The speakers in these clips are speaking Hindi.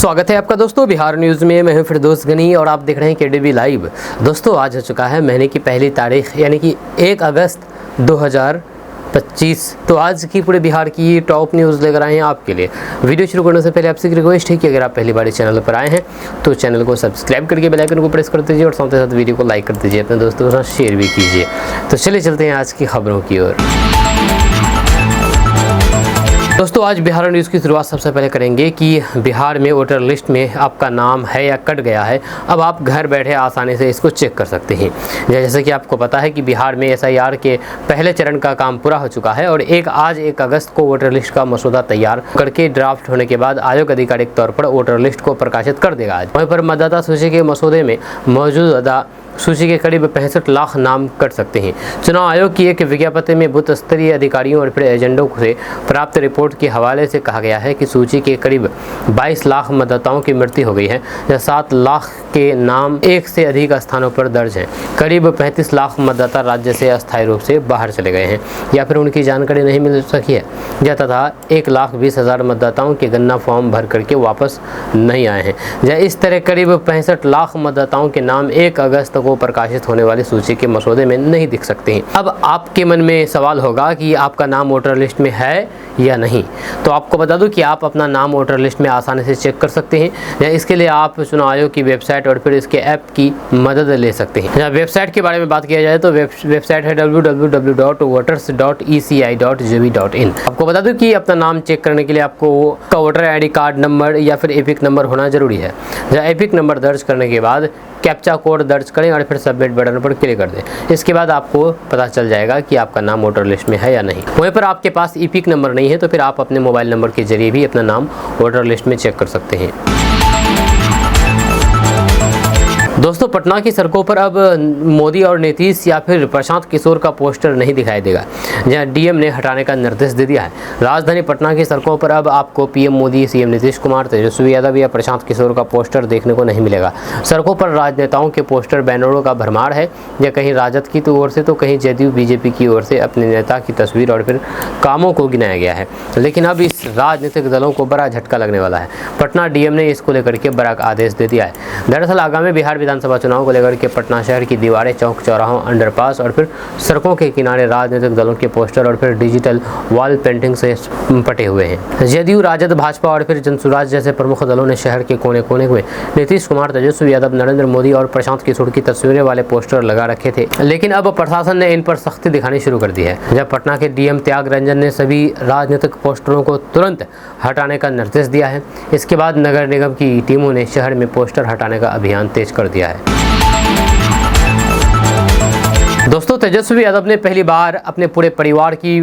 स्वागत है आपका दोस्तों बिहार न्यूज़ में। मैं हूं फिरदौस गनी और आप देख रहे हैं केडीबी लाइव। दोस्तों आज हो चुका है महीने की पहली तारीख यानी कि 1 अगस्त 2025। तो आज की पूरे बिहार की टॉप न्यूज़ लेकर आए हैं आपके लिए। वीडियो शुरू करने से पहले आपसे एक रिक्वेस्ट है कि अगर आप पहली बार इस चैनल पर आए हैं तो चैनल को सब्सक्राइब करके बेल आइकन को प्रेस कर दीजिए और साथ ही साथ वीडियो को लाइक कर दीजिए, अपने दोस्तों के साथ शेयर भी कीजिए। तो चलिए चलते हैं आज की खबरों की ओर। दोस्तों आज बिहार न्यूज़ की शुरुआत सबसे पहले करेंगे कि बिहार में वोटर लिस्ट में आपका नाम है या कट गया है, अब आप घर बैठे आसानी से इसको चेक कर सकते हैं। जैसे कि आपको पता है कि बिहार में SIR के पहले चरण का काम पूरा हो चुका है और आज 1 अगस्त को वोटर लिस्ट का मसौदा तैयार करके ड्राफ्ट होने के बाद आयोग आधिकारिक तौर पर वोटर लिस्ट को प्रकाशित कर देगा। वहीं पर मतदाता सूची के मसौदे में मौजूदा सूची के करीब 65 लाख नाम कट सकते हैं। चुनाव आयोग की एक विज्ञप्ति में बूथ स्तरीय अधिकारियों और फिर एजेंटों से प्राप्त रिपोर्ट के हवाले से कहा गया है कि सूची के करीब 22 लाख मतदाताओं की मृत्यु हो गई है या 7 लाख के नाम एक से अधिक स्थानों पर दर्ज हैं। करीब 35 लाख मतदाता राज्य से अस्थायी रूप से बाहर चले गए हैं या फिर उनकी जानकारी नहीं मिल सकी है या तथा 1,20,000 मतदाताओं के गन्ना फॉर्म भर करके वापस नहीं आए हैं। या इस तरह करीब 65 लाख मतदाताओं के नाम 1 अगस्त को प्रकाशित होने वाली सूची के मसौदे में नहीं दिख सकते हैं। अब आपके मन में सवाल होगा कि आपका नाम वोटर लिस्ट में है या नहीं। तो आपको बता दूं कि आप अपना नाम वोटर लिस्ट में आसानी से चेक कर सकते हैं या इसके लिए आप चुनाव आयोग की वेबसाइट और फिर इसके ऐप की मदद ले सकते हैं। वेबसाइट के बारे में बात किया जाए तो वेबसाइट है www.voters.eci.gov.in। आपको बता दूं कि अपना नाम चेक करने के लिए आपको वोटर ID कार्ड नंबर या फिर एपिक नंबर होना जरूरी है। एपिक नंबर दर्ज करने के बाद कैप्चा कोड दर्ज करें और फिर सबमिट बटन पर क्लिक कर दें। इसके बाद आपको पता चल जाएगा कि आपका नाम वोटर लिस्ट में है या नहीं। वहीं पर आपके पास एपिक नंबर नहीं है तो फिर आप अपने मोबाइल नंबर के जरिए भी अपना नाम वोटर लिस्ट में चेक कर सकते हैं। दोस्तों पटना की सड़कों पर अब मोदी और नीतीश या फिर प्रशांत किशोर का पोस्टर नहीं दिखाई देगा, जहां DM ने हटाने का निर्देश दे दिया है। राजधानी पटना की सड़कों पर अब आपको PM मोदी, CM नीतीश कुमार, तेजस्वी यादव या प्रशांत किशोर का पोस्टर देखने को नहीं मिलेगा। सड़कों पर राजनेताओं के पोस्टर बैनरों का भरमार है, या कहीं राजद की ओर से तो कहीं JDU BJP की ओर से अपने नेता की तस्वीर और फिर कामों को गिनाया गया है। लेकिन अब इस राजनीतिक दलों को बड़ा झटका लगने वाला है। पटना DM ने इसको लेकर के बड़ा आदेश दे दिया है। दरअसल आगामी बिहार विधानसभा चुनाव को लेकर के पटना शहर की दीवारें, चौक चौराहों, अंडरपास और फिर सड़कों के किनारे राजनीतिक दलों के पोस्टर और फिर डिजिटल वॉल पेंटिंग से पटे हुए हैं। JDU, राजद, भाजपा और फिर जनसुराज जैसे प्रमुख दलों ने शहर के कोने कोने में नीतीश कुमार, तेजस्वी यादव, नरेंद्र मोदी और प्रशांत किशोर की तस्वीरें वाले पोस्टर लगा रखे थे। लेकिन अब प्रशासन ने इन पर सख्ती दिखानी शुरू कर दी है, जब पटना के DM त्यागरंजन ने सभी राजनीतिक पोस्टरों को तुरंत हटाने का निर्देश दिया है। इसके बाद नगर निगम की टीमों ने शहर में पोस्टर हटाने का अभियान तेज कर दिया है। दोस्तों तेजस्वी यादव ने पहली बार अपने पूरे परिवार की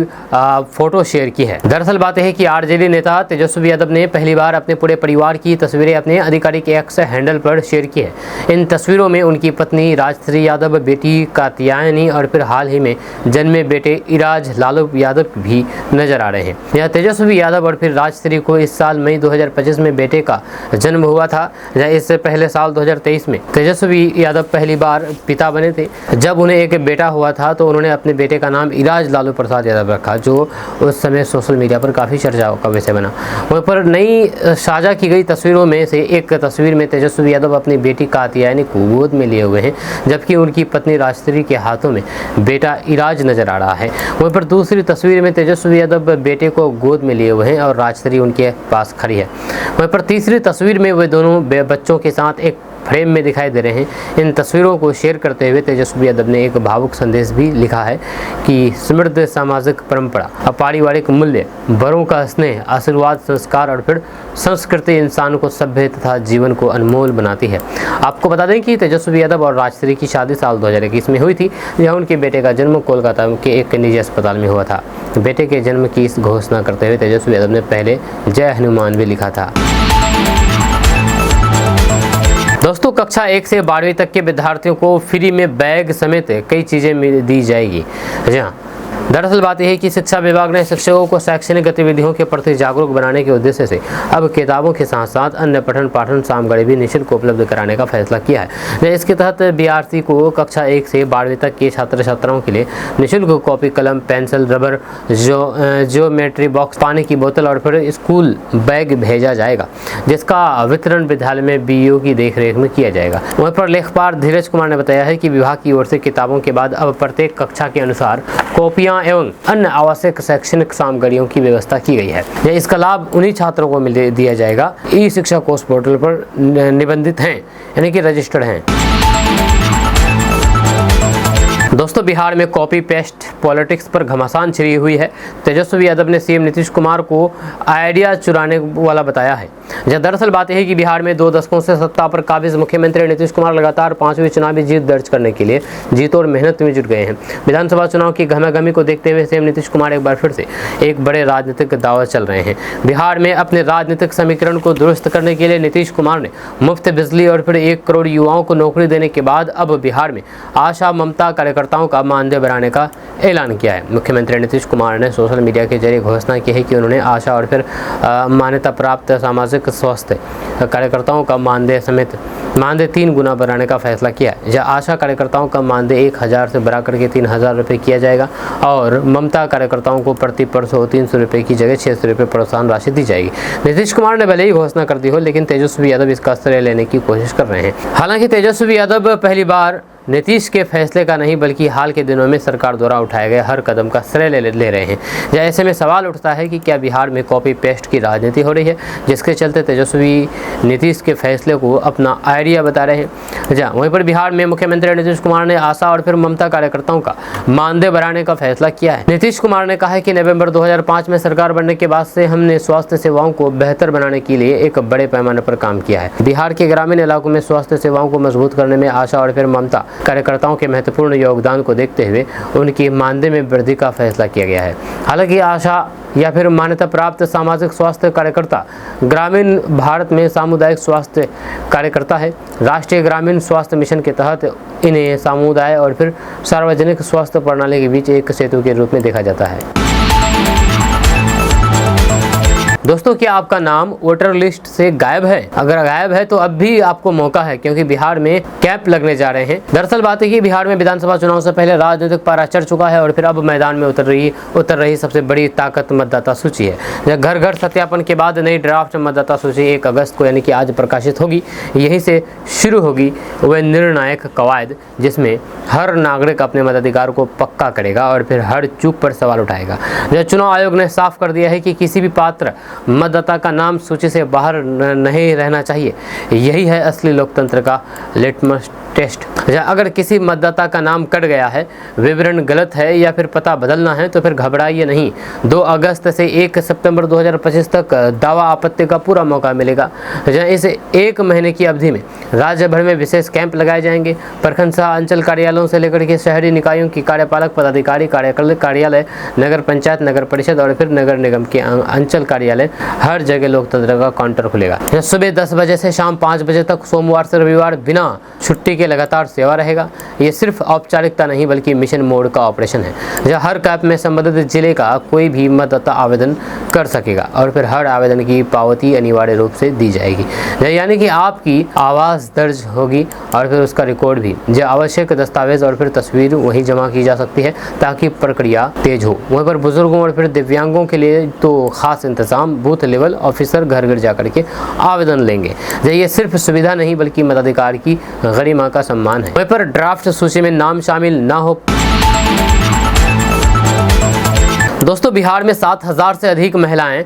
फोटो शेयर की है। दरअसल बात है कि RJD नेता तेजस्वी यादव ने पहली बार अपने पूरे परिवार की तस्वीरें अपने आधिकारिक X हैंडल पर शेयर की है। इन तस्वीरों में उनकी पत्नी राजश्री यादव, बेटी कात्यायनी और फिर हाल ही में जन्मे बेटे इराज लालू यादव भी नजर आ रहे हैं। यह तेजस्वी यादव और फिर राजश्री को इस साल मई 2025 में बेटे का जन्म हुआ था। इससे पहले साल 2023 में तेजस्वी यादव पहली बार पिता बने थे। जब उन्हें एक बेटा हुआ था तो उन्होंने अपने बेटे का नाम इराज लालू प्रसाद यादव रखा, जो उस समय सोशल मीडिया पर काफ़ी चर्चा का विषय बना। वहीं पर नई साझा की गई तस्वीरों में से एक तस्वीर में तेजस्वी यादव अपनी बेटी कात्यायनी को गोद में लिए हुए हैं, जबकि उनकी पत्नी राजश्री के हाथों में बेटा इराज नजर आ रहा है। वहीं पर दूसरी तस्वीर में तेजस्वी यादव बेटे को गोद में लिए हुए हैं और राजश्री उनके पास खड़ी है। वहीं पर तीसरी तस्वीर में वे दोनों बच्चों के साथ एक फ्रेम में दिखाई दे रहे हैं। इन तस्वीरों को शेयर करते हुए तेजस्वी यादव ने एक भावुक संदेश भी लिखा है कि समृद्ध सामाजिक परंपरा, पारिवारिक मूल्य, बड़ों का स्नेह, आशीर्वाद, संस्कार और फिर संस्कृति इंसान को सभ्य तथा जीवन को अनमोल बनाती है। आपको बता दें कि तेजस्वी यादव और राजश्री की शादी साल 2021 में हुई थी, जहां उनके बेटे का जन्म कोलकाता के एक निजी अस्पताल में हुआ था। बेटे के जन्म की इस घोषणा करते हुए तेजस्वी यादव ने पहले जय हनुमान भी लिखा था। दोस्तों कक्षा 1 से 12वीं तक के विद्यार्थियों को फ्री में बैग समेत कई चीज़ें दी जाएगी। जी हाँ, दरअसल बात यह है कि शिक्षा विभाग ने शिक्षकों को शैक्षणिक गतिविधियों के प्रति जागरूक बनाने के उद्देश्य से अब किताबों के साथ साथ अन्य पठन पाठन सामग्री भी निःशुल्क उपलब्ध कराने का फैसला किया है। इसके तहत बीआरसी को कक्षा 1 से 12वीं तक के छात्र छात्राओं के लिए निःशुल्क कॉपी, कलम, पेंसिल, रबर, ज्योमेट्री बॉक्स, पानी की बोतल और फिर स्कूल बैग भेजा जाएगा, जिसका वितरण विद्यालय में बीईओ की देखरेख में किया जाएगा। वहीं पर लेखपाल धीरज कुमार ने बताया है कि विभाग की ओर से किताबों के बाद अब प्रत्येक कक्षा के अनुसार कॉपियां एवं अन्य आवश्यक शैक्षणिक सामग्रियों की व्यवस्था की गई है। इसका लाभ उन्हीं छात्रों को दिया जाएगा ई शिक्षा कोष पोर्टल पर निबंधित हैं, यानी कि रजिस्टर्ड हैं। दोस्तों, बिहार में कॉपी पेस्ट पॉलिटिक्स पर घमासान छिड़ी हुई है। तेजस्वी यादव ने सीएम नीतीश कुमार को आइडिया चुराने वाला बताया है। दरअसल बात यह है कि बिहार में 2 दशकों से सत्ता पर काबिज मुख्यमंत्री नीतीश कुमार लगातार 5वीं चुनावी जीत दर्ज करने के लिए जीत और मेहनत में जुट गए हैं। विधानसभा चुनाव की गहमागहमी को देखते हुए सीएम नीतीश कुमार एक बार फिर से एक बड़े राजनीतिक दावा चल रहे हैं। बिहार में अपने राजनीतिक समीकरण को दुरुस्त करने के लिए नीतीश कुमार ने मुफ्त बिजली और फिर 1 करोड़ युवाओं को नौकरी देने के बाद अब बिहार में आशा ममता कार्यकर्ताओं का मानदेय बढ़ाने का ऐलान किया है। मुख्यमंत्री नीतीश कुमार ने सोशल मीडिया के जरिए घोषणा की है कि उन्होंने आशा और फिर मान्यता प्राप्त सामाजिक स्वास्थ्य कार्यकर्ताओं का मानदेय समेत मानदेय 3 गुना बढ़ाने का फैसला किया है। जहाँ आशा कार्यकर्ताओं का मानदेय 1000 से बढ़ा करके 3000 रुपये किया जाएगा और ममता कार्यकर्ताओं को प्रति परसों 300 रुपये की जगह 600 रुपये प्रोत्साहन राशि दी जाएगी। नीतीश कुमार ने भले ही घोषणा कर दी हो, लेकिन तेजस्वी यादव इसका श्रेय लेने की कोशिश कर रहे हैं। हालांकि तेजस्वी यादव पहली बार नीतीश के फैसले का नहीं बल्कि हाल के दिनों में सरकार द्वारा उठाए गए हर कदम का श्रेय ले रहे हैं। जहाँ ऐसे में सवाल उठता है कि क्या बिहार में कॉपी पेस्ट की राजनीति हो रही है, जिसके चलते तेजस्वी नीतीश के फैसले को अपना आइडिया बता रहे हैं। जहाँ वहीं पर बिहार में मुख्यमंत्री नीतीश कुमार ने आशा और फिर ममता कार्यकर्ताओं का मानदेय बढ़ाने का फैसला किया है। नीतीश कुमार ने कहा है कि नवंबर 2005 में सरकार बनने के बाद से हमने स्वास्थ्य सेवाओं को बेहतर बनाने के लिए एक बड़े पैमाने पर काम किया है। बिहार के ग्रामीण इलाकों में स्वास्थ्य सेवाओं को मजबूत करने में आशा और फिर ममता कार्यकर्ताओं के महत्वपूर्ण योगदान को देखते हुए उनकी मानदेय में वृद्धि का फैसला किया गया है। हालांकि आशा या फिर मान्यता प्राप्त सामाजिक स्वास्थ्य कार्यकर्ता ग्रामीण भारत में सामुदायिक स्वास्थ्य कार्यकर्ता है। राष्ट्रीय ग्रामीण स्वास्थ्य मिशन के तहत इन्हें समुदाय और फिर सार्वजनिक स्वास्थ्य प्रणाली के बीच एक सेतु के रूप में देखा जाता है। दोस्तों, क्या आपका नाम वोटर लिस्ट से गायब है? अगर गायब है तो अब भी आपको मौका है, क्योंकि बिहार में कैंप लगने जा रहे हैं। दरअसल बात है कि बिहार में विधानसभा चुनाव से पहले राजनीतिक पारा चढ़ चुका है और फिर अब मैदान में उतर रही सबसे बड़ी ताकत मतदाता सूची है। घर घर सत्यापन के बाद नई ड्राफ्ट मतदाता सूची 1 अगस्त को यानी कि आज प्रकाशित होगी। यहीं से शुरू होगी वह निर्णायक कवायद, जिसमें हर नागरिक अपने मताधिकार को पक्का करेगा और फिर हर चूक पर सवाल उठाएगा। चुनाव आयोग ने साफ कर दिया है कि किसी भी पात्र मतदाता का नाम सूची से बाहर नहीं रहना चाहिए। यही है असली लोकतंत्र का लिटमस टेस्ट। अगर किसी मतदाता का नाम कट गया है, विवरण गलत है या फिर पता बदलना है तो फिर घबराइए नहीं। 2 अगस्त से 1 सितंबर 2025 तक दावा आपत्ति का पूरा मौका मिलेगा। इस 1 महीने की अवधि में राज्य भर में विशेष कैंप लगाए जाएंगे। प्रखंड सह अंचल कार्यालयों से लेकर के शहरी निकायों की कार्यपालक पदाधिकारी कार्यालय, नगर पंचायत, नगर परिषद और फिर नगर निगम के अंचल कार्यालय, हर जगह लोकतंत्र का काउंटर खुलेगा। सुबह 10 बजे से शाम 5 बजे तक सोमवार से रविवार बिना छुट्टी के लगातार सेवा रहेगा। ये सिर्फ औपचारिकता नहीं बल्कि मिशन मोड का ऑपरेशन है, जहाँ हर कैंप में संबंधित जिले का कोई भी मतदाता आवेदन कर सकेगा और फिर हर आवेदन की पावती अनिवार्य रूप से दी जाएगी। यानी कि आपकी आवाज़ दर्ज होगी और फिर उसका रिकॉर्ड भी। जो आवश्यक दस्तावेज और फिर तस्वीर वहीं जमा की जा सकती है ताकि प्रक्रिया तेज हो। वहीं पर बुजुर्गों और फिर दिव्यांगों के लिए तो खास इंतजाम, बूथ लेवल ऑफिसर घर घर जाकर के आवेदन लेंगे। ये सिर्फ सुविधा नहीं बल्कि मताधिकार की गरिमा का सम्मान है। वहीं पर ड्राफ्ट सूची में नाम शामिल ना हो। दोस्तों, बिहार में 7000 से अधिक महिलाएं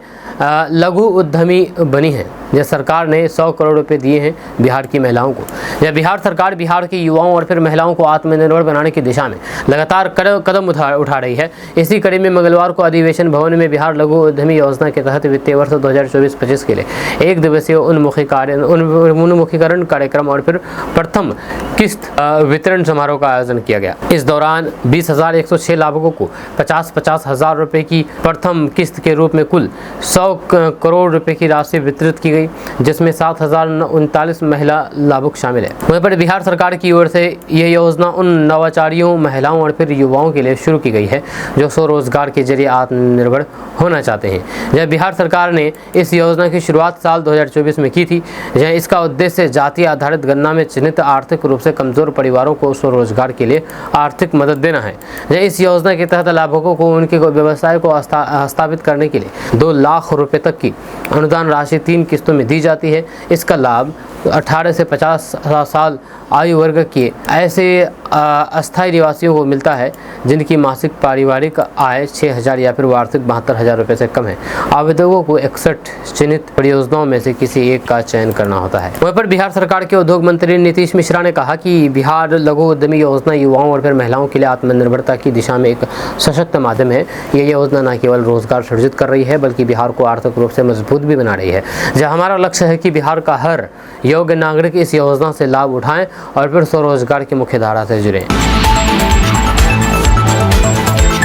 लघु उद्यमी बनी हैं। यह सरकार ने 100 करोड़ रुपए दिए हैं बिहार की महिलाओं को। यह बिहार सरकार बिहार के युवाओं और फिर महिलाओं को आत्मनिर्भर बनाने की दिशा में लगातार कदम उठा रही है। इसी कड़ी में मंगलवार को अधिवेशन भवन में बिहार लघु उद्यमी योजना के तहत वित्तीय वर्ष 2024-25 के लिए 1 दिवसीय उन्मुखीकरण कार्यक्रम और फिर प्रथम किस्त वितरण समारोह का आयोजन किया गया। इस दौरान 20,106 लाभुकों को 50-50 हजार रुपए की प्रथम किस्त के रूप में कुल 100 करोड़ रुपए की राशि वितरित की गई गई, जिसमें 7,039 महिला लाभुक शामिल है। वहीं पर बिहार सरकार की ओर से यह योजना उन नवाचारियों, महिलाओं और फिर युवाओं के लिए शुरू की गई है जो स्वरोजगार के जरिए आत्मनिर्भर होना चाहते हैं। जब बिहार सरकार ने इस योजना की शुरुआत साल 2024 में की थी, जहाँ इसका उद्देश्य जाति आधारित गणना में चिन्हित आर्थिक रूप से कमजोर परिवारों को स्वरोजगार के लिए आर्थिक मदद देना है। इस योजना के तहत लाभुकों को उनके व्यवसाय को स्थापित करने के लिए 2 लाख रुपए तक की अनुदान राशि 3 किस्तों में दी जाती है। इसका लाभ 18 से 50 साल आयु वर्ग के ऐसे अस्थायी निवासियों को मिलता है जिनकी मासिक पारिवारिक आय 6,000 या फिर वार्षिक 72,000 रुपये से कम है। आवेदकों को 61 चिन्हित परियोजनाओं में से किसी एक का चयन करना होता है। वहीं पर बिहार सरकार के उद्योग मंत्री नीतीश मिश्रा ने कहा कि बिहार लघु उद्यमी योजना युवाओं और फिर महिलाओं के लिए आत्मनिर्भरता की दिशा में एक सशक्त माध्यम है। यह योजना न केवल रोजगार सृजित कर रही है बल्कि बिहार को आर्थिक रूप से मजबूत भी बना रही है। जहाँ हमारा लक्ष्य है कि बिहार का हर योग्य नागरिक इस योजना से लाभ उठाएं और फिर स्वरोजगार की मुख्य धारा से जुड़ें।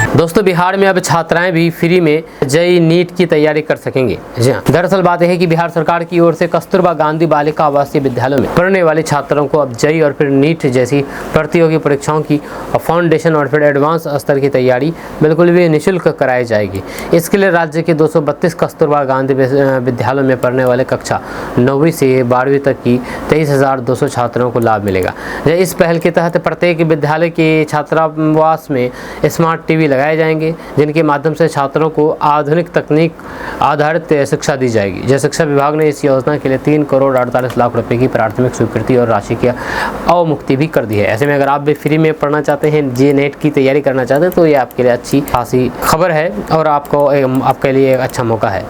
दोस्तों, बिहार में अब छात्राएं भी फ्री में जेईई नीट की तैयारी कर सकेंगे। जी हाँ, दरअसल बात यह है कि बिहार सरकार की ओर से कस्तूरबा गांधी बालिका आवासीय विद्यालयों में पढ़ने वाले छात्रों को अब जेईई और फिर नीट जैसी प्रतियोगी परीक्षाओं की फाउंडेशन और फिर एडवांस स्तर की तैयारी बिल्कुल भी निःशुल्क कराई जाएगी। इसके लिए राज्य के 232 कस्तूरबा गांधी विद्यालयों में पढ़ने वाले कक्षा 9वीं से 12वीं तक की 23,200 छात्रों को लाभ मिलेगा। इस पहल के तहत प्रत्येक विद्यालय के छात्रावास में स्मार्ट टीवी लगाए जाएंगे, जिनके माध्यम से छात्रों को आधुनिक तकनीक आधारित शिक्षा दी जाएगी। जय शिक्षा विभाग ने इस योजना के लिए 3 करोड़ 48 लाख रुपए की प्राथमिक स्वीकृति और राशि की अवमुक्ति भी कर दी है। ऐसे में अगर आप भी फ्री में पढ़ना चाहते हैं, जेईई नीट की तैयारी करना चाहते हैं, तो ये आपके लिए अच्छी खासी खबर है और आपके लिए एक अच्छा मौका है।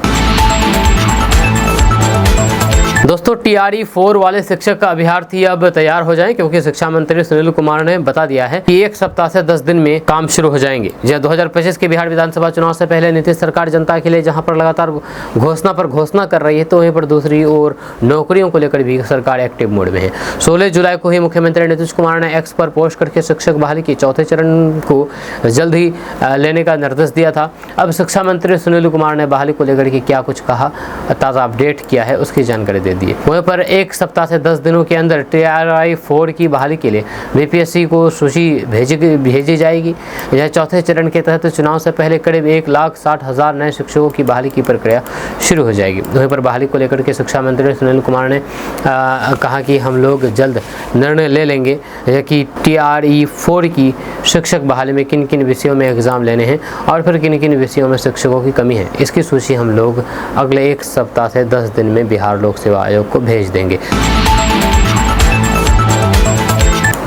दोस्तों, TRE 4 वाले शिक्षक अभ्यर्थी अब तैयार हो जाएं, क्योंकि शिक्षा मंत्री सुनील कुमार ने बता दिया है कि 1 सप्ताह से 10 दिन में काम शुरू हो जाएंगे। 2025 के बिहार विधानसभा चुनाव से पहले नीतीश सरकार जनता के लिए जहां पर लगातार घोषणा कर रही है, तो वहीं पर दूसरी ओर नौकरियों को लेकर भी सरकार एक्टिव मोड में है। 16 जुलाई को ही मुख्यमंत्री नीतीश कुमार ने एक्स पर पोस्ट करके शिक्षक बहाली के चौथे चरण को जल्द ही लेने का निर्देश दिया था। अब शिक्षा मंत्री सुनील कुमार ने बहाली को लेकर के क्या कुछ कहा, ताज़ा अपडेट किया है, उसकी जानकारी दे दिए। वहीं पर 1 सप्ताह से 10 दिनों के अंदर TRE 4 की बहाली के लिए BPSC को सूची भेजी जाएगी। यह चौथे चरण के तहत चुनाव से पहले करीब 1,60,000 नए शिक्षकों की बहाली की प्रक्रिया शुरू हो जाएगी। वहीं पर बहाली को लेकर के शिक्षा मंत्री सुनील कुमार ने कहा कि हम लोग जल्द निर्णय ले लेंगे कि TRE 4 की शिक्षक बहाली में किन किन विषयों में एग्ज़ाम लेने हैं और फिर किन किन विषयों में शिक्षकों की कमी है। इसकी सूची हम लोग अगले 1 सप्ताह से 10 दिन में बिहार लोक सेवा आयोग को भेज देंगे।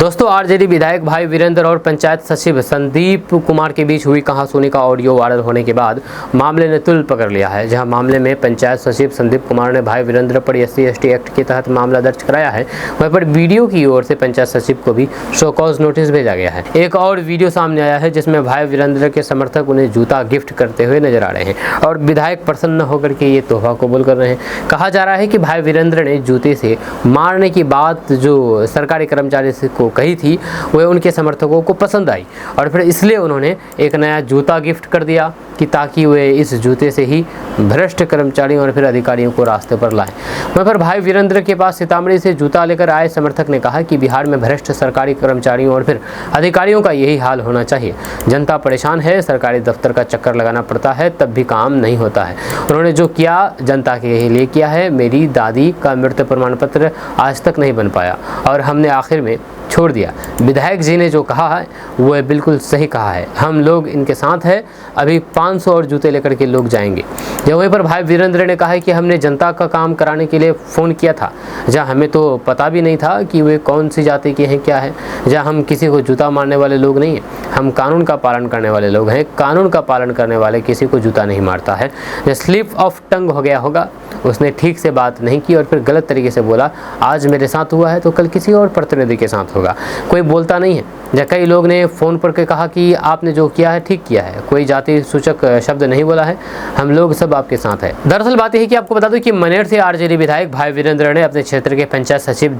दोस्तों, आरजेडी विधायक भाई वीरेंद्र और पंचायत सचिव संदीप कुमार के बीच हुई कहासुनी का ऑडियो वायरल होने के बाद मामले ने तुल पकड़ लिया है। जहां मामले में पंचायत सचिव संदीप कुमार ने भाई वीरेंद्र पर SC/ST एक्ट के तहत मामला दर्ज कराया है। वहीं पर वीडियो की ओर से पंचायत सचिव को भी शो कॉज नोटिस भेजा गया है। एक और वीडियो सामने आया है जिसमें भाई वीरेंद्र के समर्थक उन्हें जूता गिफ्ट करते हुए नजर आ रहे हैं और विधायक प्रसन्न होकर के ये तोहफा कबूल कर रहे हैं। कहा जा रहा है कि भाई वीरेंद्र ने जूते से मारने की बात जो सरकारी कर्मचारी को कही थी, वह उनके समर्थकों को पसंद आई और फिर इसलिए उन्होंने एक नया जूता गिफ्ट कर दिया कि ताकि वे इस जूते से ही भ्रष्ट कर्मचारियों और फिर अधिकारियों को रास्ते पर लाएं। वहीं पर भाई वीरेंद्र के पास सीतामढ़ी से जूता लेकर आए समर्थक ने कहा कि बिहार में भ्रष्ट सरकारी कर्मचारियों और फिर अधिकारियों का यही हाल होना चाहिए। जनता परेशान है, सरकारी दफ्तर का चक्कर लगाना पड़ता है, तब भी काम नहीं होता है। उन्होंने जो किया जनता के लिए किया है। मेरी दादी का मृत्यु प्रमाण पत्र आज तक नहीं बन पाया और हमने आखिर में छोड़ दिया। विधायक जी ने जो कहा है वो बिल्कुल सही कहा है, हम लोग इनके साथ हैं। अभी 500 और जूते लेकर के लोग जाएंगे। जब वहीं पर भाई वीरेंद्र ने कहा है कि हमने जनता का काम कराने के लिए फ़ोन किया था, जहाँ हमें तो पता भी नहीं था कि वे कौन सी जाति के हैं, क्या है। जहाँ हम किसी को जूता मारने वाले लोग नहीं हैं, हम कानून का पालन करने वाले लोग हैं। कानून का पालन करने वाले किसी को जूता नहीं मारता है। जब स्लिप ऑफ टंग हो गया होगा, उसने ठीक से बात नहीं की और फिर गलत तरीके से बोला। आज मेरे साथ हुआ है तो कल किसी और प्रतिनिधि के साथ होगा। कोई बोलता नहीं है। जब कई लोग ने फ़ोन पर के कहा कि आपने जो किया है ठीक किया है, कोई जाति सूचक शब्द नहीं बोला है, हम लोग सब आपके साथ हैं। दरअसल बात यह है कि आपको बता दूं कि मनेर से आरजेडी विधायक भाई वीरेंद्र ने अपने क्षेत्र के पंचायत सचिव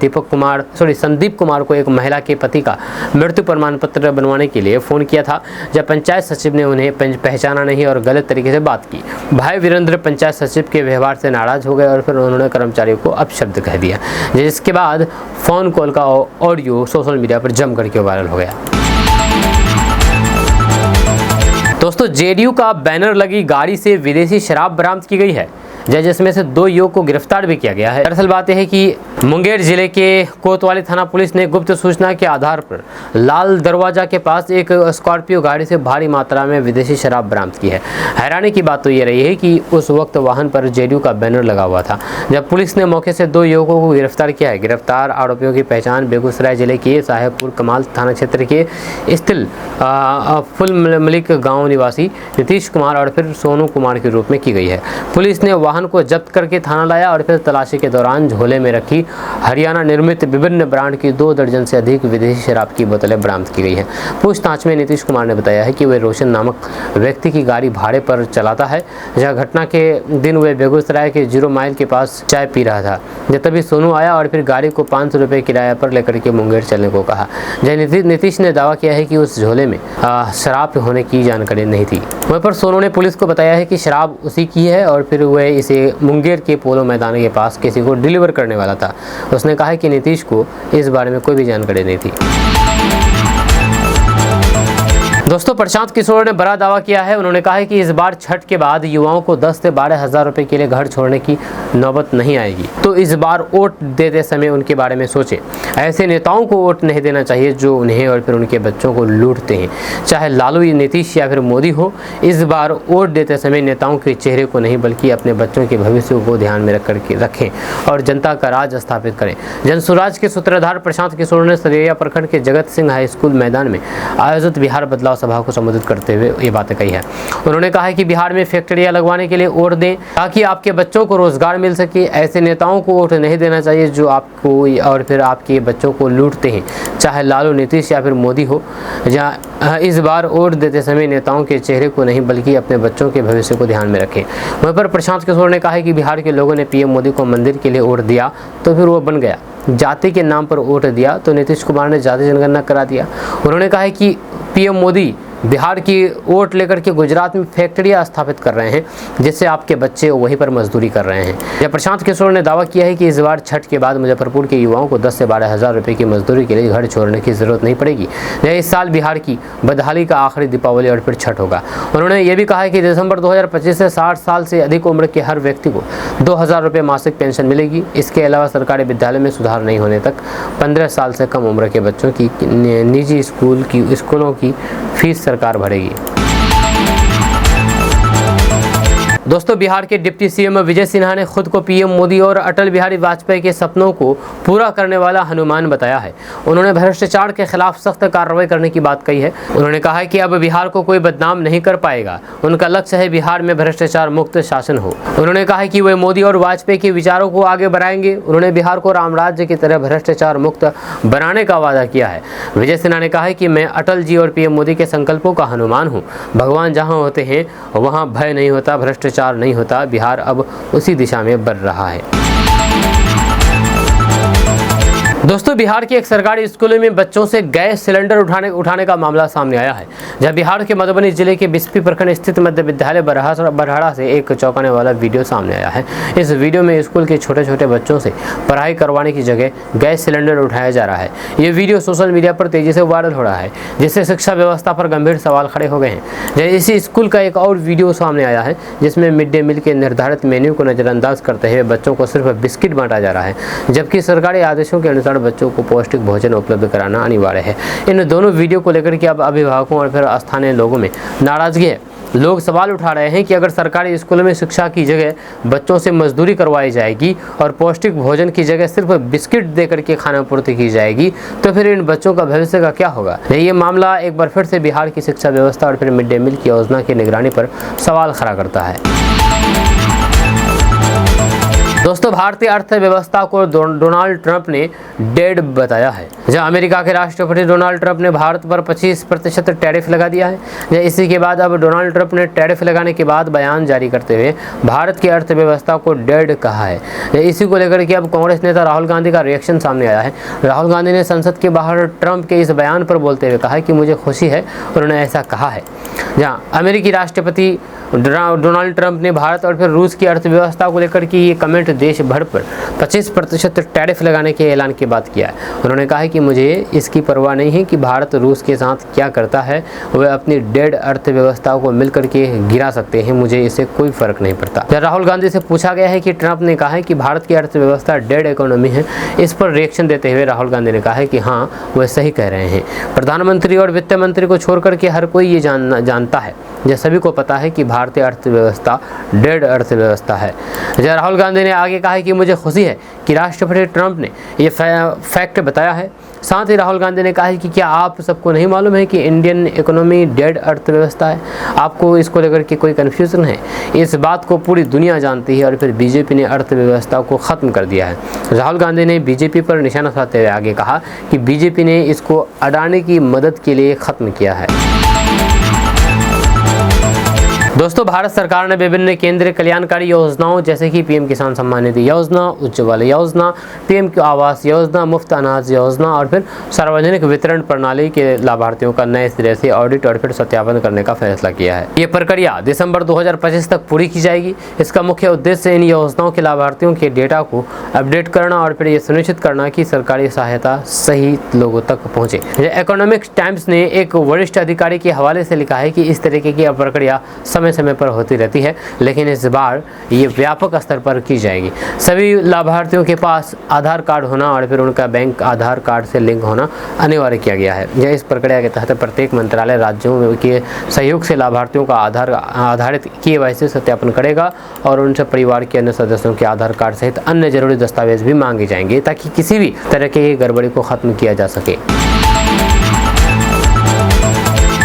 संदीप कुमार को एक महिला के पति का मृत्यु प्रमाण पत्र बनवाने के लिए फ़ोन किया था। जब पंचायत सचिव ने उन्हें पहचाना नहीं और गलत तरीके से बात की। भाई वीरेंद्र पंचायत सचिव के व्यवहार से नाराज नाराज़ हो गए और फिर उन्होंने कर्मचारियों को अपशब्द कह दिया, जिसके बाद फ़ोन कॉल का ऑडियो सोशल मीडिया पर जम करके वायरल हो गया। दोस्तों, जेडीयू का बैनर लगी गाड़ी से विदेशी शराब बरामद की गई है, जिसमें से 2 युवकों को गिरफ्तार भी किया गया है। दरअसल बात यह है कि मुंगेर जिले के कोतवाली थाना पुलिस ने गुप्त सूचना के आधार पर लाल दरवाजा के पास एक स्कॉर्पियो गाड़ी से भारी मात्रा में विदेशी शराब बरामद की है। हैरानी की बात तो ये रही है कि उस वक्त वाहन पर जेडीयू का बैनर लगा हुआ था। जब पुलिस ने मौके से 2 युवकों को गिरफ्तार किया है। गिरफ्तार आरोपियों की पहचान बेगूसराय जिले के साहेबपुर कमाल थाना क्षेत्र के स्थित फुल मलिक गाँव निवासी नीतीश कुमार और फिर सोनू कुमार के रूप में की गई है। पुलिस ने वाहन को जब्त करके थाना लाया और फिर तलाशी के दौरान झोले में रखी हरियाणा निर्मित विभिन्न ब्रांड की 2 दर्जन से अधिक विदेशी शराब की बोतलें बरामद की गई हैं। पूछताछ में नीतीश कुमार ने बताया है कि वे रोशन नामक व्यक्ति की गाड़ी भाड़े पर चलाता है। जहां घटना के दिन वे बेगूसराय के 0 माइल के पास चाय पी रहा था, जब तभी सोनू आया और फिर गाड़ी को 500 रुपये किराया पर लेकर के मुंगेर चलने को कहा। जय नीतीश ने दावा किया है कि उस झोले में शराब होने की जानकारी नहीं थी। वहीं पर सोनू ने पुलिस को बताया है कि शराब उसी की है और फिर वह इसे मुंगेर के पोलो मैदान के पास किसी को डिलीवर करने वाला था। उसने कहा कि नीतीश को इस बारे में कोई भी जानकारी नहीं थी। दोस्तों, प्रशांत किशोर ने बड़ा दावा किया है। उन्होंने कहा है कि इस बार छठ के बाद युवाओं को 10 से 12 हज़ार रुपये के लिए घर छोड़ने की नौबत नहीं आएगी, तो इस बार वोट देते समय उनके बारे में सोचें। ऐसे नेताओं को वोट नहीं देना चाहिए जो उन्हें और फिर उनके बच्चों को लूटते हैं, चाहे लालू, नीतीश या फिर मोदी हो। इस बार वोट देते समय नेताओं के चेहरे को नहीं बल्कि अपने बच्चों के भविष्य को ध्यान में रखें और जनता का राज स्थापित करें। जनसुराज के सूत्रधार प्रशांत किशोर ने सरैया प्रखंड के जगत सिंह हाई स्कूल मैदान में आयोजित बिहार बदलाव सभा को संबोधित करते हुए ये बातें कही है। उन्होंने कहा है कि बिहार में फैक्ट्रियां लगवाने के लिए वोट दें ताकि आपके बच्चों को रोजगार मिल सके। ऐसे नेताओं को वोट नहीं देना चाहिए जो आपको और फिर आपके बच्चों को लूटते हैं, चाहे लालू, नीतीश या फिर मोदी हो। जहाँ इस बार वोट देते समय नेताओं के चेहरे को नहीं बल्कि अपने बच्चों के भविष्य को ध्यान में रखें। वहीं पर प्रशांत किशोर ने कहा है कि बिहार के लोगों ने पीएम मोदी को मंदिर के लिए वोट दिया तो फिर वो बन गया, जाति के नाम पर वोट दिया तो नीतीश कुमार ने जाति जनगणना करा दिया। उन्होंने कहा है कि पीएम मोदी बिहार की वोट लेकर के गुजरात में फैक्ट्रियां स्थापित कर रहे हैं, जिससे आपके बच्चे वहीं पर मजदूरी कर रहे हैं। जब प्रशांत किशोर ने दावा किया है कि इस बार छठ के बाद मुजफ्फरपुर के युवाओं को 10 से 12 हज़ार रुपये की मजदूरी के लिए घर छोड़ने की जरूरत नहीं पड़ेगी। इस साल बिहार की बदहाली का आखिरी दीपावली और फिर छठ होगा। उन्होंने ये भी कहा है कि दिसंबर 2025 से 60 साल से अधिक उम्र के हर व्यक्ति को 2000 रुपये मासिक पेंशन मिलेगी। इसके अलावा सरकारी विद्यालय में सुधार नहीं होने तक 15 साल से कम उम्र के बच्चों की निजी स्कूलों की फीस सरकार भरेगी। दोस्तों, बिहार के डिप्टी सीएम विजय सिन्हा ने खुद को पीएम मोदी और अटल बिहारी वाजपेयी के सपनों को पूरा करने वाला हनुमान बताया है। उन्होंने भ्रष्टाचार के खिलाफ सख्त कार्रवाई करने की बात कही है। उन्होंने कहा है कि अब बिहार को कोई बदनाम नहीं कर पाएगा। उनका लक्ष्य है बिहार में भ्रष्टाचार मुक्त शासन हो। उन्होंने कहा है कि वे मोदी और वाजपेयी के विचारों को आगे बढ़ाएंगे। उन्होंने बिहार को राम राज्य की तरह भ्रष्टाचार मुक्त बनाने का वादा किया है। विजय सिन्हा ने कहा है कि मैं अटल जी और पीएम मोदी के संकल्पों का हनुमान हूँ। भगवान जहाँ होते हैं वहाँ भय नहीं होता, भ्रष्टाचार नहीं होता। बिहार अब उसी दिशा में बढ़ रहा है। दोस्तों, बिहार के एक सरकारी स्कूलों में बच्चों से गैस सिलेंडर उठाने का मामला सामने आया है। जब बिहार के मधुबनी जिले के बिस्फी प्रखंड स्थित मध्य विद्यालय बरहाड़ा से एक चौंकाने वाला वीडियो सामने आया है। इस वीडियो में स्कूल के छोटे छोटे बच्चों से पढ़ाई करवाने की जगह गैस सिलेंडर उठाया जा रहा है। ये वीडियो सोशल मीडिया पर तेजी से वायरल हो रहा है, जिससे शिक्षा व्यवस्था पर गंभीर सवाल खड़े हो गए हैं। इसी स्कूल का एक और वीडियो सामने आया है, जिसमें मिड डे मील के निर्धारित मेन्यू को नजरअंदाज करते हुए बच्चों को सिर्फ बिस्किट बांटा जा रहा है, जबकि सरकारी आदेशों के अनुसार बच्चों को पौष्टिक भोजन उपलब्ध कराना अनिवार्य है। इन दोनों वीडियो को लेकर के अब अभिभावकों और फिर स्थानीय लोगों में नाराजगी है। लोग सवाल उठा रहे हैं कि अगर सरकारी स्कूलों में शिक्षा की जगह बच्चों से मजदूरी करवाई जाएगी और पौष्टिक भोजन की जगह सिर्फ बिस्किट देकर के खाना पूर्ति की जाएगी, तो फिर इन बच्चों का भविष्य का क्या होगा। ये मामला एक बार फिर से बिहार की शिक्षा व्यवस्था और फिर मिड डे मील की योजना की निगरानी पर सवाल खड़ा करता है। दोस्तों, भारतीय अर्थव्यवस्था को डोनाल्ड ट्रंप ने डेड बताया है। जहां अमेरिका के राष्ट्रपति डोनाल्ड ट्रंप ने भारत पर 25% टैरिफ लगा दिया है। इसी के बाद अब डोनाल्ड ट्रंप ने टैरिफ लगाने के बाद बयान जारी करते हुए भारत की अर्थव्यवस्था को डेड कहा है। इसी को लेकर के अब कांग्रेस नेता राहुल गांधी का रिएक्शन सामने आया है। राहुल गांधी ने संसद के बाहर ट्रंप के इस बयान पर बोलते हुए कहा कि मुझे खुशी है उन्होंने ऐसा कहा है। जहाँ अमेरिकी राष्ट्रपति डोनाल्ड ट्रंप ने भारत और फिर रूस की अर्थव्यवस्था को लेकर के ये कमेंट देश भर पर 25% टैरिफ लगाने के ऐलान की बात किया है। उन्होंने कहा है कि मुझे इसकी परवाह नहीं है कि भारत रूस के साथ क्या करता है, वह अपनी डेड अर्थव्यवस्था को मिलकर के गिरा सकते हैं, मुझे इससे कोई फर्क नहीं पड़ता। जब राहुल गांधी से पूछा गया है कि ट्रंप ने कहा है कि भारत की अर्थव्यवस्था डेड इकोनॉमी है, इस पर रिएक्शन देते हुए राहुल गांधी ने कहा है कि हाँ, वह सही कह रहे हैं। प्रधानमंत्री और वित्त मंत्री को छोड़कर के हर कोई ये जानता है, यह सभी को पता है कि भारतीय अर्थव्यवस्था डेड अर्थव्यवस्था है। जब राहुल गांधी ने आगे कहा है कि मुझे खुशी है कि राष्ट्रपति ट्रंप ने ये फैक्ट बताया है। साथ ही राहुल गांधी ने कहा है कि क्या आप सबको नहीं मालूम है कि इंडियन इकोनॉमी डेड अर्थव्यवस्था है, आपको इसको लेकर के कोई कन्फ्यूजन है? इस बात को पूरी दुनिया जानती है और फिर बीजेपी ने अर्थव्यवस्था को ख़त्म कर दिया है। राहुल गांधी ने बीजेपी पर निशाना साधते हुए आगे कहा कि बीजेपी ने इसको अडानी की मदद के लिए ख़त्म किया है। दोस्तों, भारत सरकार ने विभिन्न केंद्रीय कल्याणकारी योजनाओं जैसे कि पीएम किसान सम्मान निधि योजना, उज्ज्वला योजना, पीएम आवास योजना, मुफ्त अनाज योजना और फिर सार्वजनिक वितरण प्रणाली के लाभार्थियों का नए सिरे से ऑडिट और फिर सत्यापन करने का फैसला किया है। ये प्रक्रिया दिसंबर 2025 तक पूरी की जाएगी। इसका मुख्य उद्देश्य इन योजनाओं के लाभार्थियों के डेटा को अपडेट करना और फिर ये सुनिश्चित करना कि सरकारी सहायता सही लोगों तक पहुँचे। इकोनॉमिक टाइम्स ने एक वरिष्ठ अधिकारी के हवाले से लिखा है कि इस तरीके की प्रक्रिया समय पर होती रहती है, लेकिन इस बार ये व्यापक स्तर पर की जाएगी। सभी लाभार्थियों के पास आधार कार्ड होना और फिर उनका बैंक आधार कार्ड से लिंक होना अनिवार्य किया गया है। यह इस प्रक्रिया के तहत प्रत्येक मंत्रालय राज्यों के सहयोग से लाभार्थियों का आधारित KYC सत्यापन करेगा और उनसे परिवार के अन्य सदस्यों के आधार कार्ड सहित अन्य जरूरी दस्तावेज भी मांगे जाएंगे ताकि किसी भी तरह की गड़बड़ी को खत्म किया जा सके।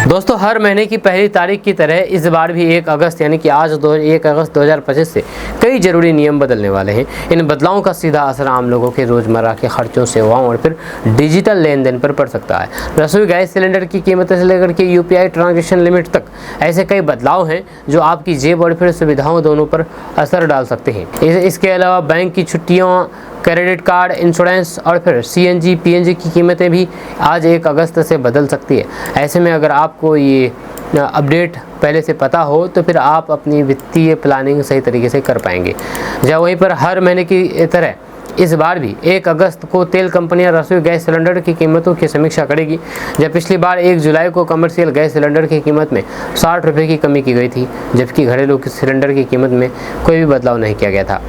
दोस्तों, हर महीने की पहली तारीख की तरह इस बार भी 1 अगस्त यानी कि आज 1 अगस्त 2025 से कई जरूरी नियम बदलने वाले हैं। इन बदलावों का सीधा असर आम लोगों के रोजमर्रा के खर्चों, सेवाओं और फिर डिजिटल लेन देन पर पड़ सकता है। रसोई गैस सिलेंडर की कीमतें से लेकर के UPI ट्रांजैक्शन लिमिट तक ऐसे कई बदलाव हैं जो आपकी जेब और फिर सुविधाओं दोनों पर असर डाल सकते हैं। इसके अलावा बैंक की छुट्टियों, क्रेडिट कार्ड, इंश्योरेंस और फिर CNG PNG की कीमतें भी आज 1 अगस्त से बदल सकती है। ऐसे में अगर आपको ये अपडेट पहले से पता हो तो फिर आप अपनी वित्तीय प्लानिंग सही तरीके से कर पाएंगे। जब वहीं पर हर महीने की तरह इस बार भी 1 अगस्त को तेल कंपनियां रसोई गैस सिलेंडर की कीमतों की समीक्षा करेगी। जब पिछली बार 1 जुलाई को कमर्शियल गैस सिलेंडर की कीमत में 60 रुपये की कमी की गई थी, जबकि घरेलू सिलेंडर की कीमत में कोई भी बदलाव नहीं किया गया था।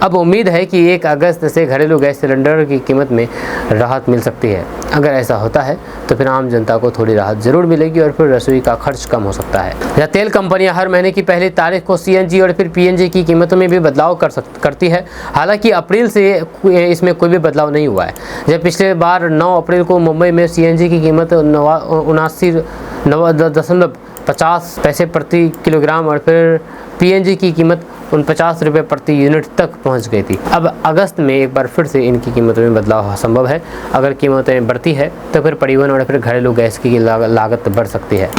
अब उम्मीद है कि 1 अगस्त से घरेलू गैस सिलेंडर की कीमत में राहत मिल सकती है। अगर ऐसा होता है तो फिर आम जनता को थोड़ी राहत जरूर मिलेगी और फिर रसोई का खर्च कम हो सकता है। तेल कंपनियां हर महीने की पहली तारीख को CNG और फिर PNG की कीमतों में भी बदलाव करती है। हालांकि अप्रैल से इसमें कोई भी बदलाव नहीं हुआ है। जब पिछले बार 9 अप्रैल को मुंबई में CNG की कीमत 79.50 पैसे प्रति किलोग्राम और फिर PNG की कीमत 49 रुपये प्रति यूनिट तक पहुंच गई थी। अब अगस्त में एक बार फिर से इनकी कीमतों में बदलाव संभव है। अगर कीमतें बढ़ती है तो फिर परिवहन और फिर घरेलू गैस की लागत बढ़ सकती है।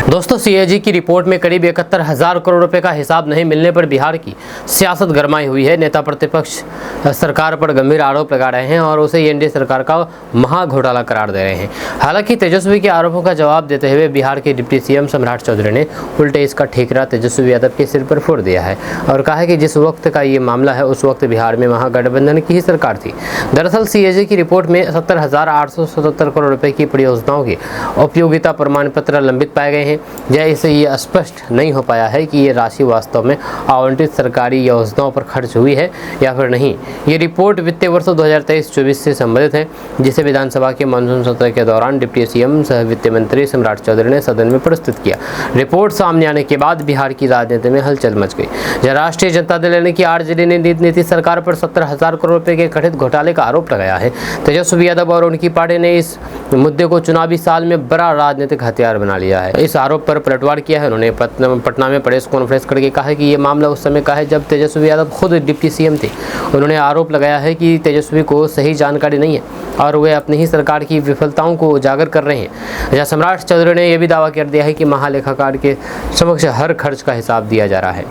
दोस्तों, CAG की रिपोर्ट में करीब 71,000 करोड़ रुपए का हिसाब नहीं मिलने पर बिहार की सियासत गरमाई हुई है। नेता प्रतिपक्ष सरकार पर गंभीर आरोप लगा रहे हैं और उसे NDA सरकार का महाघोटाला करार दे रहे हैं। हालांकि तेजस्वी के आरोपों का जवाब देते हुए बिहार के डिप्टी CM सम्राट चौधरी ने उल्टे इसका ठेकरा तेजस्वी यादव के सिर पर फोड़ दिया है और कहा है कि जिस वक्त का ये मामला है उस वक्त बिहार में महागठबंधन की ही सरकार थी। दरअसल CAG की रिपोर्ट में 70,877 करोड़ रुपए की परियोजनाओं की उपयोगिता प्रमाण पत्र लंबित पाए गए हैं। जैसे ये स्पष्ट नहीं हो पाया है कि ये राशि वास्तव में आवंटित सरकारी योजनाओं पर खर्च हुई है या फिर नहीं। ये रिपोर्ट वित्तीय वर्ष 2023-24 से संबंधित है, जिसे विधानसभा के मानसून सत्र के दौरान डिप्टी CM सह वित्त मंत्री सम्राट चौधरी ने सदन में प्रस्तुत किया। रिपोर्ट सामने आने के बाद बिहार की राजनीति में हलचल मच गई। जब राष्ट्रीय जनता दल यानी कि RJD ने नीतीश सरकार पर 70,000 करोड़ रुपए के कथित घोटाले का आरोप लगाया है। तेजस्वी यादव और उनकी पार्टी ने इस मुद्दे को चुनावी साल में बड़ा राजनीतिक हथियार बना लिया है। इस आरोप पर पलटवार किया है। उन्होंने पटना में प्रेस कॉन्फ्रेंस करके कहा है कि ये मामला उस समय का है जब तेजस्वी यादव खुद डिप्टी CM थे। उन्होंने आरोप लगाया है कि तेजस्वी को सही जानकारी नहीं है और वे अपनी ही सरकार की विफलताओं को उजागर कर रहे हैं। जहाँ सम्राट चौधरी ने यह भी दावा कर दिया है कि महालेखाकार के समक्ष हर खर्च का हिसाब दिया जा रहा है।